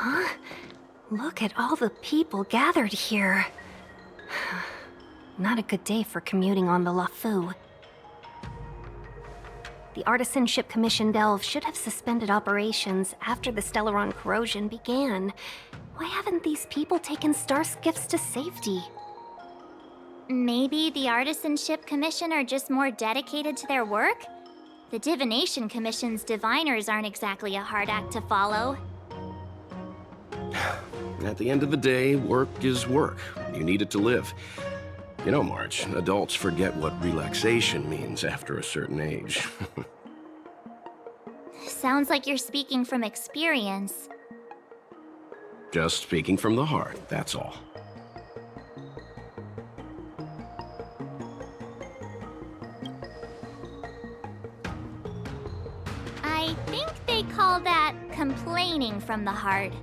Huh? Look at all the people gathered here. Not a good day for commuting on the LaFu. The Artisanship Commission Delve should have suspended operations after the Stellaron corrosion began. Why haven't these people taken star skiffs to safety? Maybe the Artisanship Commission are just more dedicated to their work? The Divination Commission's diviners aren't exactly a hard act to follow. At the end of the day, work is work. You need it to live. You know, March, adults forget what relaxation means after a certain age. Sounds like you're speaking from experience. Just speaking from the heart, that's all. I think they call that complaining from the heart.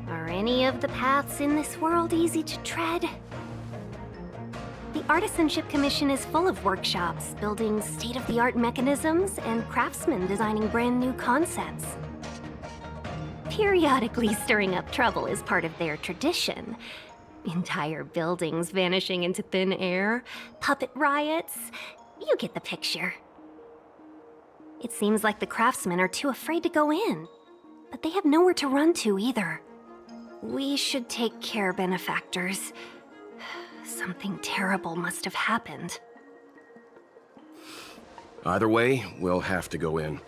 Are any of the paths in this world easy to tread? The Artisanship Commission is full of workshops, building state-of-the-art mechanisms, and craftsmen designing brand new concepts. Periodically stirring up trouble is part of their tradition. Entire buildings vanishing into thin air, puppet riots. You get the picture. It seems like the craftsmen are too afraid to go in, but they have nowhere to run to either. We should take care, benefactors. Something terrible must have happened. Either way, we'll have to go in.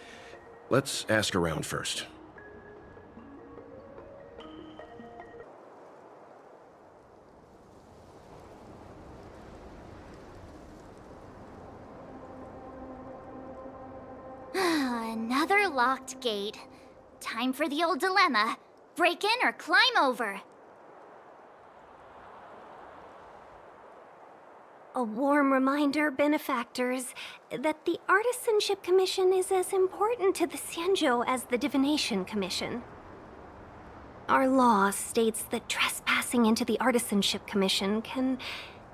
Let's ask around first. Another locked gate. Time for the old dilemma. Break in or climb over. A warm reminder, benefactors, that the Artisanship Commission is as important to the Xianzhou as the Divination Commission. Our law states that trespassing into the Artisanship Commission can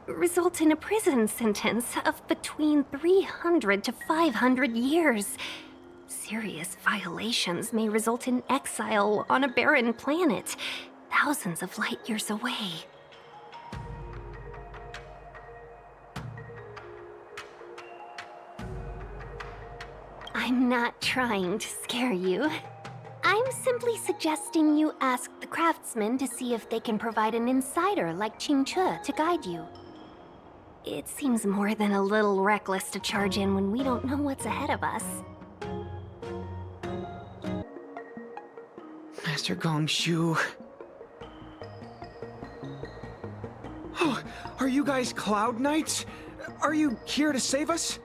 result in a prison sentence of between 300 to 500 years. Serious violations may result in exile on a barren planet, thousands of light years away. I'm not trying to scare you. I'm simply suggesting you ask the craftsmen to see if they can provide an insider like Qingche to guide you. It seems more than a little reckless to charge in when we don't know what's ahead of us. Master Gongshu. Oh, are you guys Cloud Knights? Are you here to save us?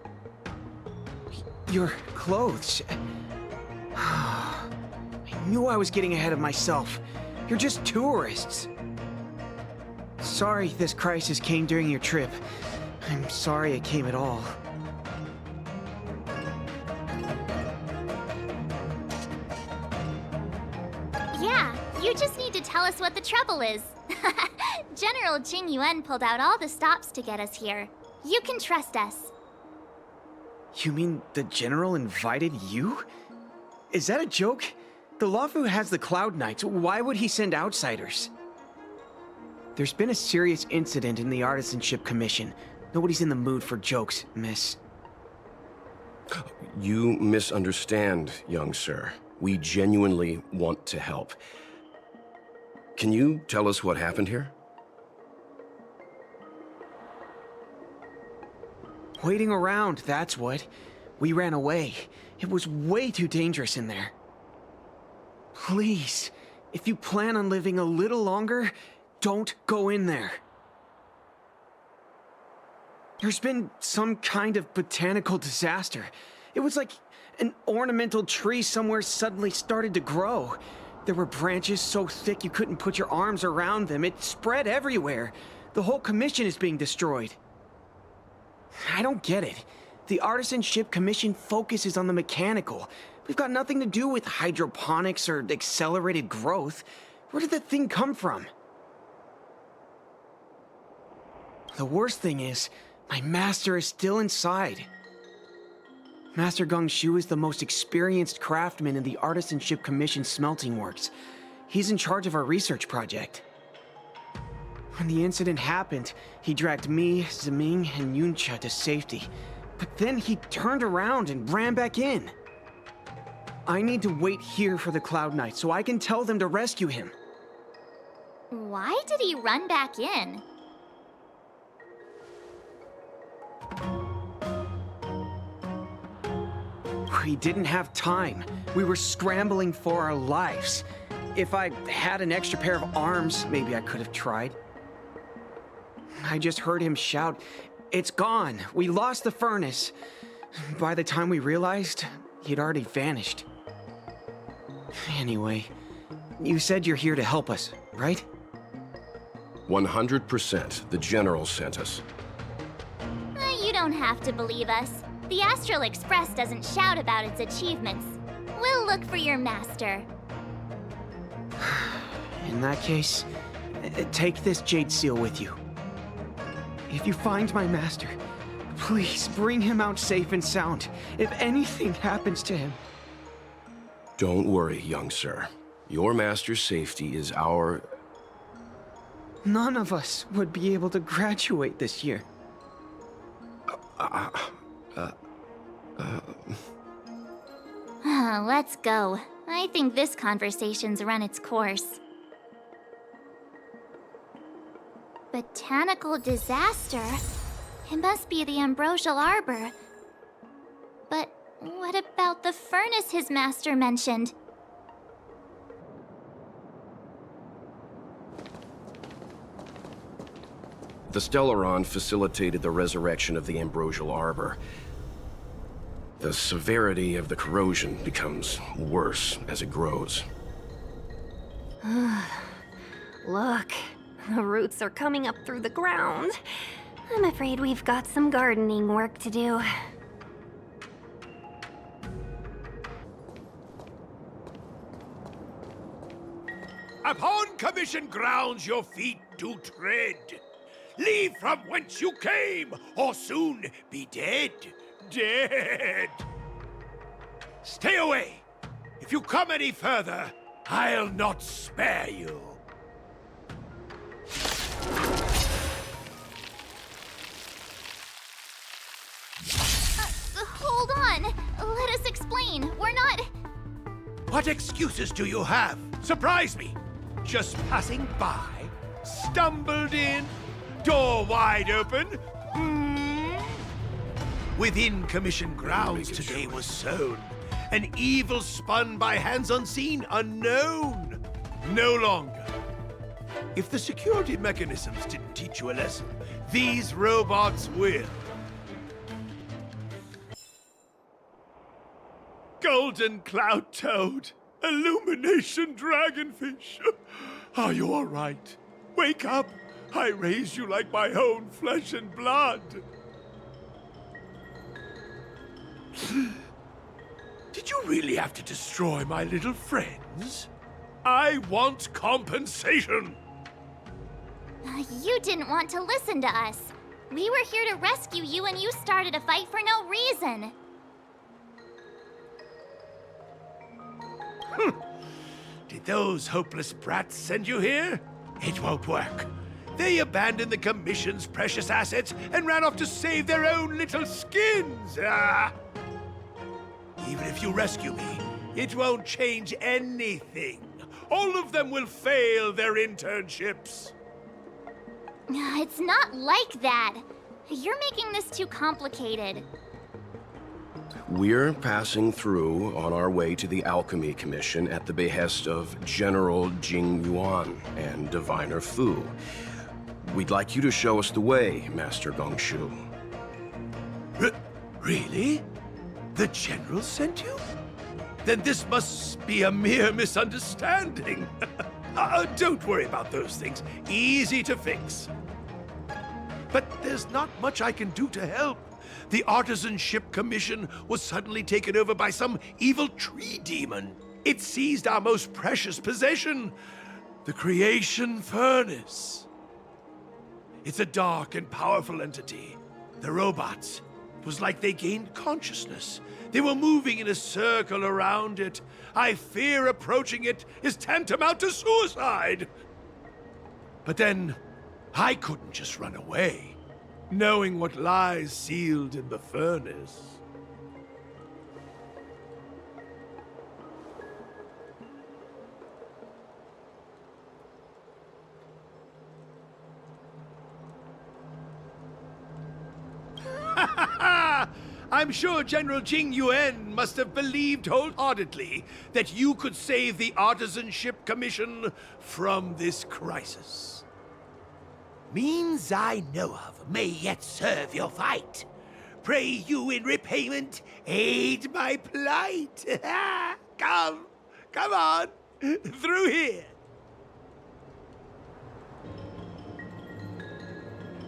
Your clothes. I knew I was getting ahead of myself. You're just tourists. Sorry this crisis came during your trip. I'm sorry it came at all. Yeah, you just need to tell us what the trouble is. General Jing Yuan pulled out all the stops to get us here. You can trust us. You mean the General invited you? Is that a joke? The Luofu has the Cloud Knights. Why would he send outsiders? There's been a serious incident in the Artisanship Commission. Nobody's in the mood for jokes, miss. You misunderstand, young sir. We genuinely want to help. Can you tell us what happened here? Waiting around, that's what. We ran away. It was way too dangerous in there. Please, if you plan on living a little longer, don't go in there. There's been some kind of botanical disaster. It was like an ornamental tree somewhere suddenly started to grow. There were branches so thick you couldn't put your arms around them. It spread everywhere. The whole commission is being destroyed. I don't get it. The Artisanship Commission focuses on the mechanical. We've got nothing to do with hydroponics or accelerated growth. Where did that thing come from? The worst thing is, my master is still inside. Master Gongshu is the most experienced craftsman in the Artisanship Commission smelting works. He's in charge of our research project. When the incident happened, he dragged me, Zeming, and Yuncha to safety. But then he turned around and ran back in. I need to wait here for the Cloud Knight so I can tell them to rescue him. Why did he run back in? We didn't have time. We were scrambling for our lives. If I had an extra pair of arms, maybe I could have tried. I just heard him shout, "It's gone! We lost the furnace!" By the time we realized, he'd already vanished. Anyway, you said you're here to help us, right? 100%. The General sent us. You don't have to believe us. The Astral Express doesn't shout about its achievements. We'll look for your master. In that case, take this jade seal with you. If you find my master, please bring him out safe and sound. If anything happens to him. Don't worry, young sir. Your master's safety is our... None of us would be able to graduate this year. Let's go. I think this conversation's run its course. Botanical disaster? It must be the Ambrosial Arbor. But what about the furnace his master mentioned? The Stellaron facilitated the resurrection of the Ambrosial Arbor. The severity of the corrosion becomes worse as it grows. Look, the roots are coming up through the ground. I'm afraid we've got some gardening work to do. Upon commission grounds your feet do tread. Leave from whence you came, or soon be dead. Dead! Stay away! If you come any further, I'll not spare you. Hold on! Let us explain. We're not... What excuses do you have? Surprise me! Just passing by? Stumbled in? Door wide open? Within commission grounds today was sown. An evil spun by hands unseen, unknown. No longer. If the security mechanisms didn't teach you a lesson, these robots will. Golden Cloud Toad, Illumination Dragonfish. Are you all right? Wake up. I raised you like my own flesh and blood. Did you really have to destroy my little friends? I want compensation. You didn't want to listen to us. We were here to rescue you and you started a fight for no reason. Did those hopeless brats send you here? It won't work. They abandoned the Commission's precious assets and ran off to save their own little skins. Even if you rescue me, it won't change anything. All of them will fail their internships. It's not like that. You're making this too complicated. We're passing through on our way to the Alchemy Commission at the behest of General Jing Yuan and Diviner Fu. We'd like you to show us the way, Master Gongshu. Really? The General sent you? Then this must be a mere misunderstanding. Don't worry about those things. Easy to fix. But there's not much I can do to help. The Artisanship Commission was suddenly taken over by some evil tree demon. It seized our most precious possession, the Creation Furnace. It's a dark and powerful entity. The robots, was like they gained consciousness. They were moving in a circle around it. I fear approaching it is tantamount to suicide. But then, I couldn't just run away, knowing what lies sealed in the furnace. I'm sure General Jing Yuan must have believed wholeheartedly that you could save the Artisanship Commission from this crisis. Means I know of may yet serve your fight. Pray you in repayment aid my plight. Come on, through here.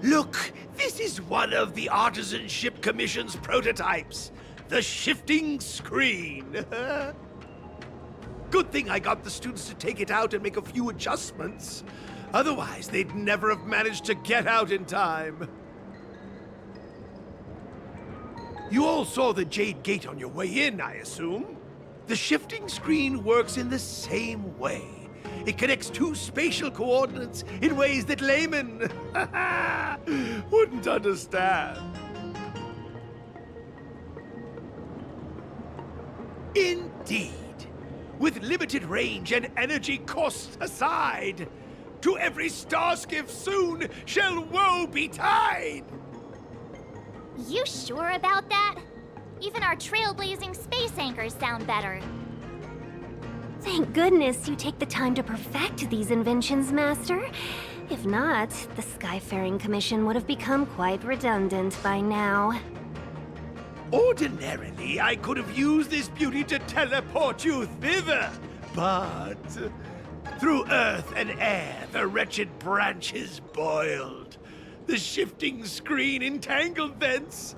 Look, this is one of the Artisanship Commission's prototypes. The shifting screen. Good thing I got the students to take it out and make a few adjustments. Otherwise, they'd never have managed to get out in time. You all saw the Jade Gate on your way in, I assume? The shifting screen works in the same way. It connects two spatial coordinates in ways that laymen wouldn't understand. Indeed. With limited range and energy costs aside, to every starskiff soon shall woe betide! You sure about that? Even our trailblazing space anchors sound better. Thank goodness you take the time to perfect these inventions, Master. If not, the Skyfaring Commission would have become quite redundant by now. Ordinarily, I could have used this beauty to teleport you thither, but through earth and air, the wretched branches boiled. The shifting screen entangled thence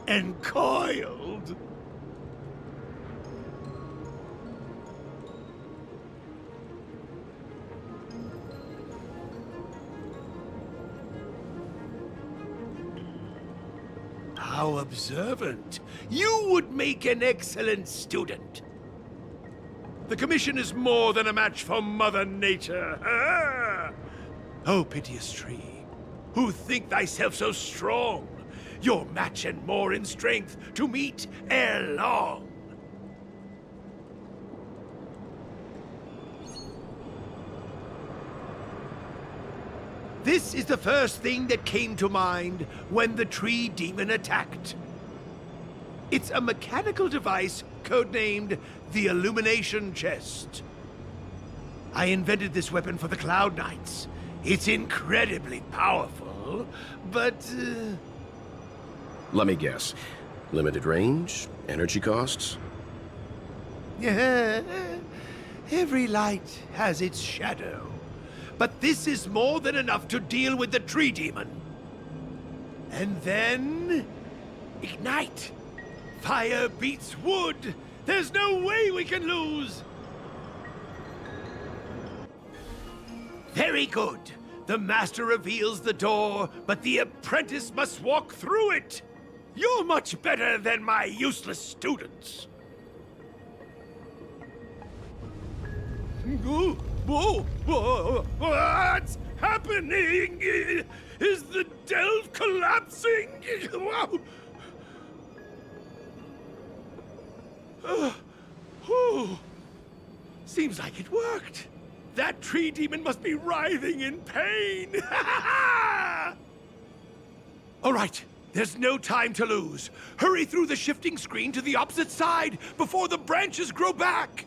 and coiled. How observant. You would make an excellent student. The Commission is more than a match for Mother Nature. Ah! Oh, piteous tree, who think thyself so strong, your match and more in strength to meet ere long. This is the first thing that came to mind when the tree demon attacked. It's a mechanical device codenamed the Illumination Chest. I invented this weapon for the Cloud Knights. It's incredibly powerful, but... Let me guess. Limited range? Energy costs? Every light has its shadow. But this is more than enough to deal with the tree demon. And then... ignite! Fire beats wood! There's no way we can lose! Very good. The master reveals the door, but the apprentice must walk through it. You're much better than my useless students. What's happening? Is the delve collapsing? Seems like it worked. That tree demon must be writhing in pain. All right, there's no time to lose. Hurry through the shifting screen to the opposite side before the branches grow back.